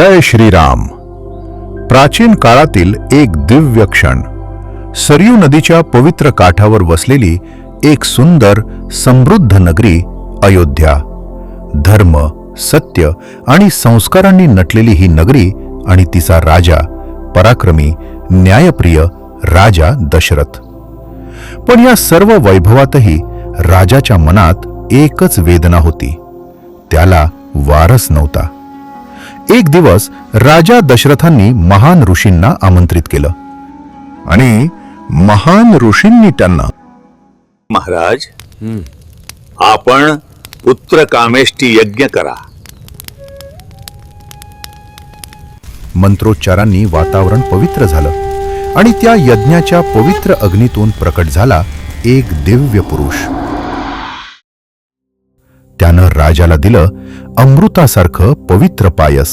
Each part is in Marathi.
जय श्रीराम. प्राचीन काळातील एक दिव्य क्षण. सरयू नदीच्या पवित्र काठावर वसलेली एक सुंदर समृद्ध नगरी अयोध्या. धर्म, सत्य आणि संस्कारांनी नटलेली ही नगरी आणि तिचा राजा, पराक्रमी, न्यायप्रिय राजा दशरथ. पण या सर्व वैभवातही राजाच्या मनात एकच वेदना होती. त्याला वारस नव्हता. एक दिवस राजा दशरथांनी महान ऋषींना आमंत्रित केलं आणि महान ऋषींनी त्यांना, महाराज, आपण पुत्र कामेष्टी यज्ञ करा. मंत्रोच्चारांनी वातावरण पवित्र झालं आणि त्या यज्ञाच्या पवित्र अग्नीतून प्रकट झाला एक दिव्य पुरुष. त्यानं राजाला दिलं अमृतासारखं पवित्र पायस.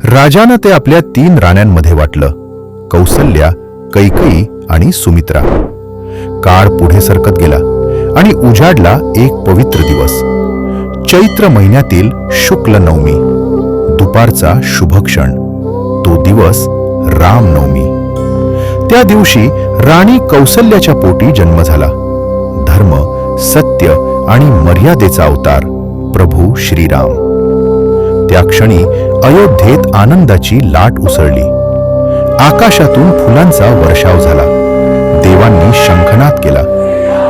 राजानं ते आपल्या 3 राण्यांमध्ये वाटलं, कौसल्या, कैकेयी आणि सुमित्रा. काळ पुढे सरकत गेला आणि उजाडला एक पवित्र दिवस. चैत्र महिन्यातील शुक्ल नवमी, दुपारचा शुभ क्षण. तो दिवस रामनवमी. त्या दिवशी राणी कौसल्याच्या पोटी जन्म झाला. धर्म, सत्य आणि मर्यादेचा अवतार प्रभू श्रीराम. त्या क्षणी अयोध्येत आनंदाची लाट उसळली. आकाशातून फुलांचा वर्षाव झाला. देवांनी शंखनाद केला.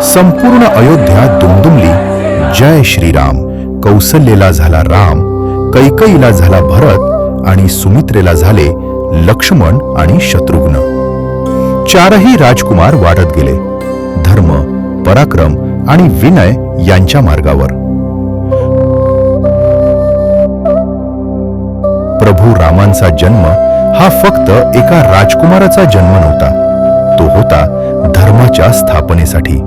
संपूर्ण अयोध्या दुमदुमली. जय श्रीराम. कौसल्येला झाला राम, कैकेयीला झाला भरत आणि सुमित्रेला झाले लक्ष्मण आणि शत्रुघ्न. 4ही राजकुमार वाढत गेले, धर्म, पराक्रम आणि विनय यांच्या मार्गावर. प्रभू रामांचा जन्म हा फक्त एका राजकुमाराचा जन्म नव्हता. तो होता धर्माच्या स्थापनेसाठी,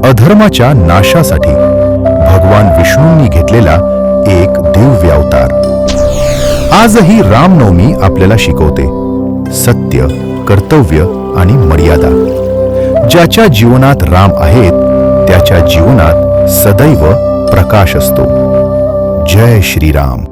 अधर्माच्या नाशासाठी भगवान विष्णूंनी घेतलेला एक दिव्य अवतार. आजही रामनवमी आपल्याला शिकवते सत्य, कर्तव्य आणि मर्यादा. ज्याच्या जीवनात राम आहेत त्याच्या जीवनात सदैव प्रकाश असतो. जय श्रीराम.